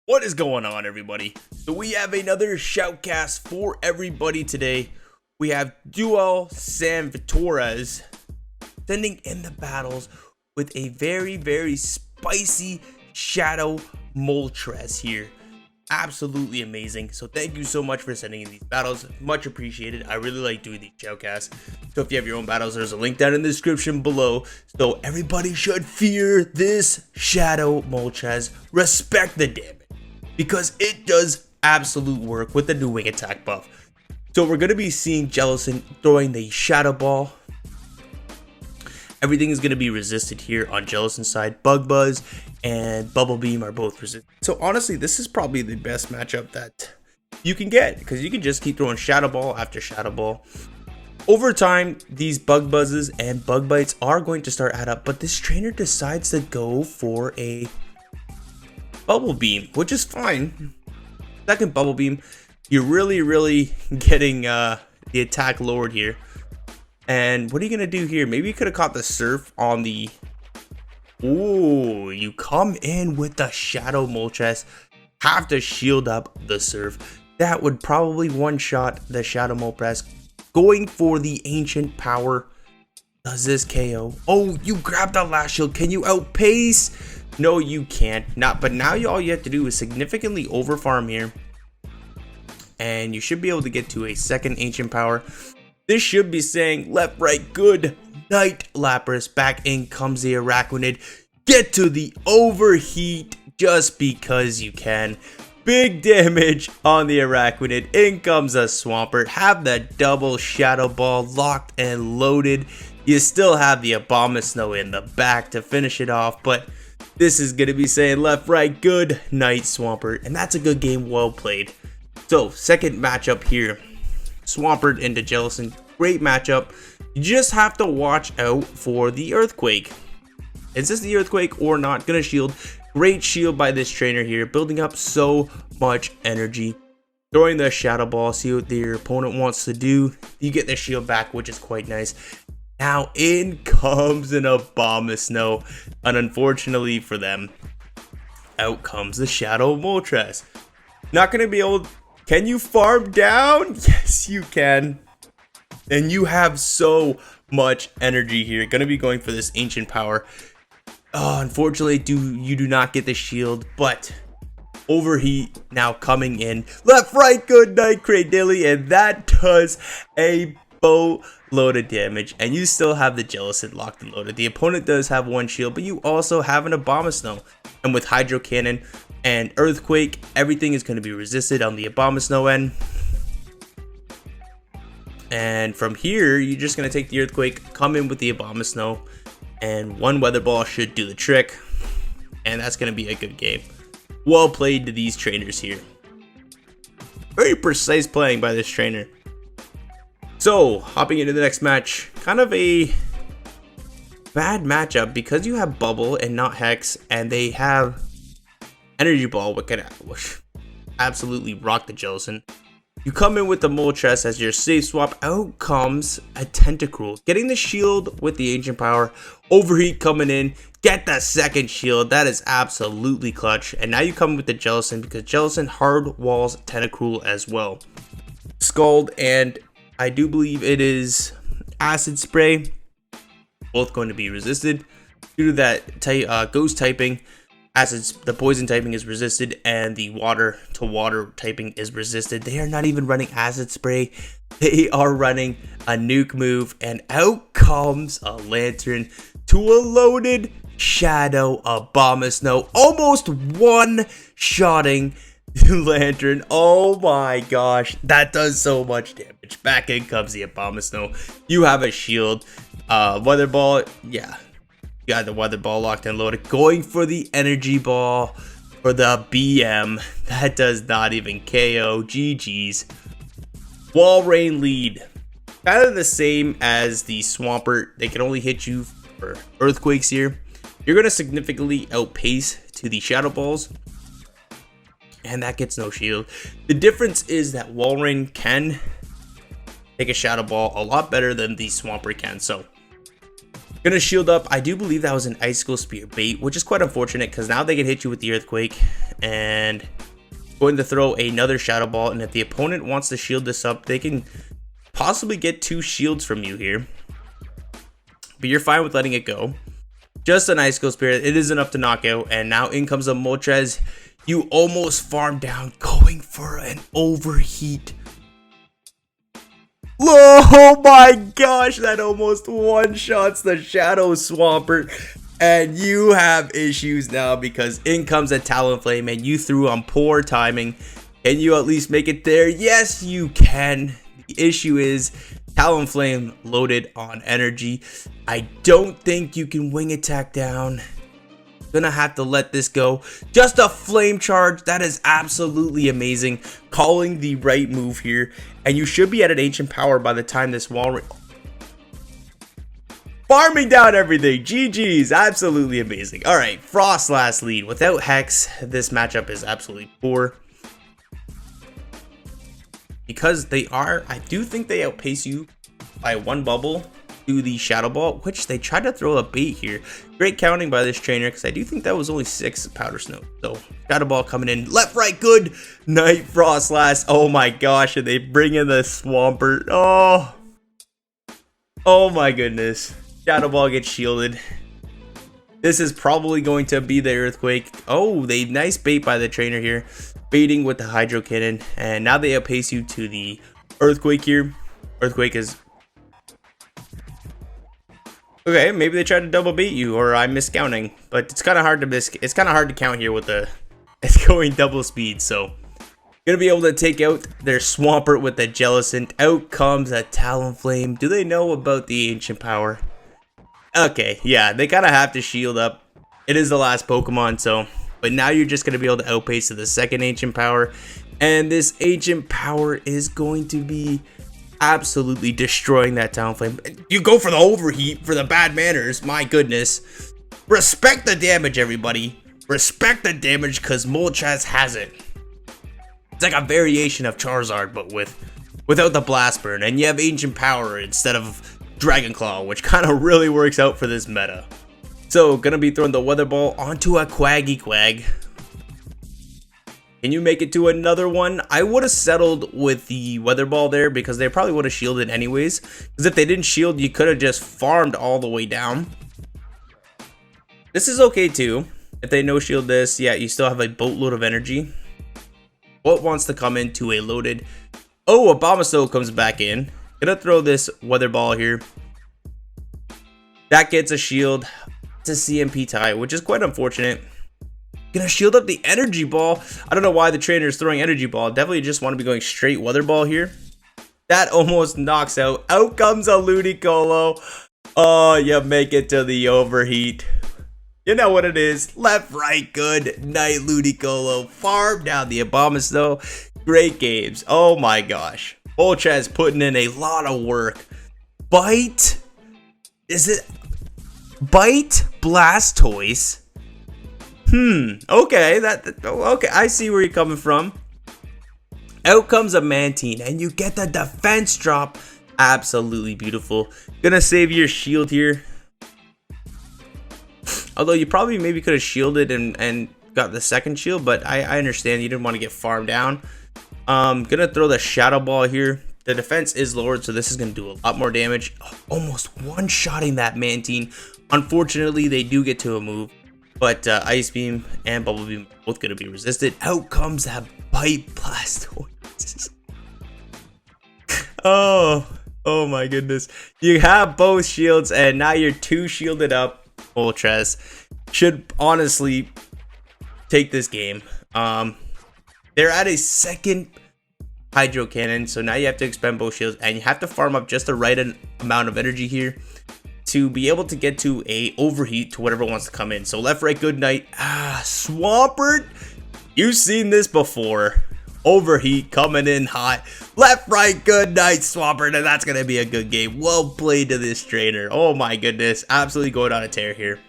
What is going on, everybody? So we have another shoutcast for everybody today. We have Jellicent and Moltres sending in the battles with a very spicy Shaodw Moltres here. Absolutely amazing. So thank you so much for sending in these battles. Much appreciated. I really like doing these shoutcasts. So if you have your own battles, there's a link down in the description below. So everybody should fear this Shaodw Moltres. Respect the damage, because it does absolute work with the new wing attack buff. So we're going to be seeing Jellicent throwing the Shadow Ball. Everything is going to be resisted here on Jellicent's side. Bug Buzz and Bubble Beam are both resisted. So honestly, this is probably the best matchup that you can get, because you can just keep throwing Shadow Ball after Shadow Ball. Over time, these Bug Buzzes and Bug Bites are going to start add up, but this trainer decides to go for a Bubble Beam, which is fine. Second Bubble Beam, you're really getting the attack lowered here. And what are you gonna do here? Maybe you could have caught the Surf on the... Ooh, you come in with the Shaodw Moltres, have to shield up the Surf. That would probably one-shot the Shaodw Moltres. Going for the Ancient Power. Does this KO? Oh, you grabbed the last shield. Can you outpace? No, you can't. But now all you have to do is significantly overfarm here, and you should be able to get to a second Ancient Power. This should be saying left, right, good night, Lapras. Back in comes the Araquanid. Get to the overheat just because you can. Big damage on the Araquanid. In comes a Swampert. Have the double Shadow Ball locked and loaded. You still have the Abomasnow in the back to finish it off, but this is going to be saying left, right, good night, Swampert. And that's a good game, well played. So, second matchup here. Swampert into Jellicent. Great matchup. You just have to watch out for the Earthquake. Is this the Earthquake or not? Gonna shield. Great shield by this trainer here. Building up so much energy. Throwing the Shadow Ball. See what your opponent wants to do. You get the shield back, which is quite nice. Now in comes an Abomasnow, and unfortunately for them, out comes the Shaodw Moltres. Not going to be able... Can you farm down? Yes, you can. And you have so much energy here. Going to be going for this Ancient Power. Oh, unfortunately, you do not get the shield, but overheat now coming in. Left, right, good night, Cradilly, and that does a load of damage, and you still have the Jellicent locked and loaded. The opponent does have one shield, but you also have an Abomasnow, and with Hydro Cannon and Earthquake, everything is going to be resisted on the Abomasnow end. And from here, you're just going to take the Earthquake, come in with the Abomasnow, and one Weather Ball should do the trick, and that's going to be a good game. Well played to these trainers here. Very precise playing by this trainer. So, hopping into the next match, kind of a bad matchup because you have Bubble and not Hex, and they have Energy Ball, which can absolutely rock the Jellicent. You come in with the Moltres as your safe swap. Out comes a Tentacruel, getting the shield with the Ancient Power. Overheat coming in, get the second shield. That is absolutely clutch. And now you come with the Jellicent because Jellicent hard walls Tentacruel as well. Scald and I do believe it is Acid Spray, both going to be resisted due to that Ghost typing. The Poison typing is resisted, and the Water to Water typing is resisted. They are not even running Acid Spray. They are running a nuke move, and out comes a Lantern to a loaded Shadow Abomasnow, almost one-shotting Lantern. Oh my gosh, that does so much damage. Back in comes the Abomasnow. You have a shield. Weather Ball, yeah, you got the Weather Ball locked and loaded. Going for the Energy Ball for the BM. That does not even KO. GG's. Wall Rain lead. Kind of the same as the Swampert. They can only hit you for Earthquakes here. You're going to significantly outpace to the Shadow Balls, and that gets no shield. The difference is that Walrein can take a Shadow Ball a lot better than the Swampert can. So Gonna shield up. I do believe that was an Icicle Spear bait, which is quite unfortunate because now they can hit you with the Earthquake. and going to throw another Shadow Ball. And if the opponent wants to shield this up, they can possibly get 2 shields from you here. But you're fine with letting it go. Just an Ice Cold Spirit. It is enough to knock out. And now in comes a Moltres. You almost farm down, going for an overheat. Oh my gosh, that almost one-shots the Shadow Swampert. And you have issues now because in comes a Talonflame and you threw on poor timing. Can you at least make it there? Yes, you can. The issue is Talonflame loaded on energy. I don't think you can wing attack down. Gonna have to let this go. Just a flame charge. That is absolutely amazing. Calling the right move here. And you should be at an ancient power by the time this wall... Farming down everything. GG's. Absolutely amazing. Alright, Frost last lead. Without Hex, this matchup is absolutely poor. Because they are... I do think they outpace you by 1 bubble to the Shadow Ball, which they tried to throw a bait here. Great counting by this trainer, because I do think that was only 6 Powder Snow. So, Shadow Ball coming in. Left, right, good. Night Frost last. Oh my gosh, and they bring in the Swampert. Oh my goodness. Shadow Ball gets shielded. This is probably going to be the Earthquake. Oh, they nice bait by the trainer here. Baiting with the Hydro Cannon. And now they outpace you to the Earthquake here. Earthquake is... Okay, maybe they tried to double bait you, or I'm miscounting. But it's kind of hard to it's kind of hard to count here with the... It's going double speed, so... Gonna be able to take out their Swampert with the Jellicent. Out comes a Talonflame. Do they know about the Ancient Power? Okay, yeah, they kind of have to shield up. It is the last Pokemon, so... But now you're just going to be able to outpace to the second Ancient Power. And this Ancient Power is going to be absolutely destroying that Talonflame. You go for the overheat for the bad manners. My goodness. Respect the damage, everybody. Respect the damage, because Moltres has it. It's like a variation of Charizard, but without the Blast Burn. And you have Ancient Power instead of Dragon Claw, which kind of really works out for this meta. So, gonna be throwing the Weather Ball onto a Quag. Can you make it to another one? I would have settled with the Weather Ball there because they probably would have shielded anyways. Because if they didn't shield, you could have just farmed all the way down. This is okay too. If they no shield this, yeah, you still have a boatload of energy. What wants to come into a loaded... Oh, Abomasnow comes back in. Gonna throw this Weather Ball here. That gets a shield. It's a CMP tie, which is quite unfortunate. Gonna shield up the Energy Ball. I don't know why the trainer is throwing Energy Ball. Definitely just want to be going straight Weather Ball here. That almost knocks out. Out comes a Ludicolo. Oh, you make it to the overheat. You know what it is. Left, right, good night, Ludicolo. Farm down the Abomasnow. Great games. Oh my gosh. Moltres putting in a lot of work. Bite? Is it Bite Blastoise? Okay, okay, I see where you're coming from. Out comes a Mantine, and you get the defense drop. Absolutely beautiful. Gonna save your shield here. Although you probably maybe could have shielded and got the second shield, but I understand you didn't want to get farmed down. Gonna throw the Shadow Ball here. The defense is lowered, so this is gonna do a lot more damage. Almost one-shotting that Mantine. Unfortunately, they do get to a move, but Ice Beam and Bubble Beam are both gonna be resisted. Out comes that Bite Blastoise. Oh my goodness. You have both shields, and now you're 2 shielded up. Moltres should honestly take this game. They're at a second Hydro Cannon, so now you have to expend both shields, and you have to farm up just the right amount of energy here to be able to get to a overheat to whatever wants to come in. So left, right, good night. Swampert, you've seen this before. Overheat coming in hot. Left, right, good night, Swampert, and that's gonna be a good game. Well played to this trainer. Oh my goodness, absolutely going on a tear here.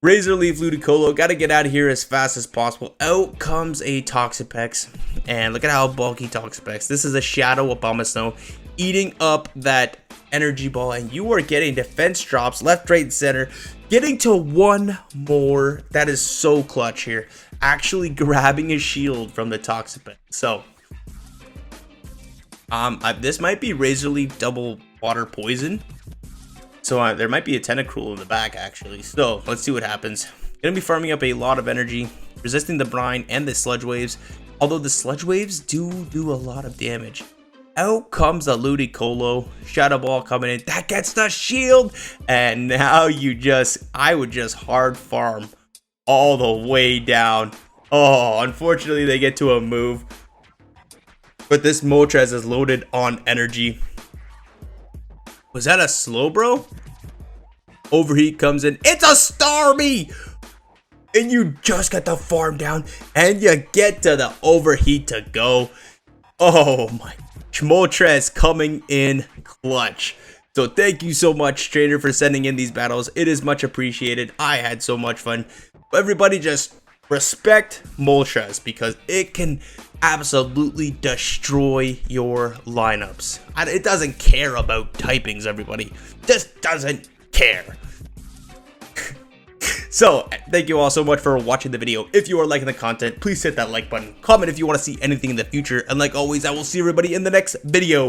Razor Leaf Ludicolo, gotta get out of here as fast as possible. Out comes a Toxapex, and look at how bulky Toxapex. This is a Shadow Abomasnow eating up that Energy Ball, and you are getting defense drops left, right, and center. Getting to one more, that is so clutch here. Actually grabbing a shield from the Toxic Pit. So, this might be Razor Leaf double water poison. So there might be a Tentacruel in the back actually. So let's see what happens. Gonna be farming up a lot of energy, resisting the brine and the sludge waves. Although the sludge waves do a lot of damage. Out comes the Ludicolo, Shadow Ball coming in, that gets the shield, and now I would just hard farm all the way down. Oh, unfortunately they get to a move, but this Moltres is loaded on energy. Was that a slow, bro? Overheat comes in, it's a Starmie! And you just got the farm down, and you get to the overheat to go. Oh my, Moltres coming in clutch. So thank you so much, trainer, for sending in these battles. It is much appreciated. I had so much fun. Everybody just respect Moltres because it can absolutely destroy your lineups. It doesn't care about typings, everybody. Just doesn't care. So, thank you all so much for watching the video. If you are liking the content, please hit that like button. Comment if you want to see anything in the future. And like always, I will see everybody in the next video.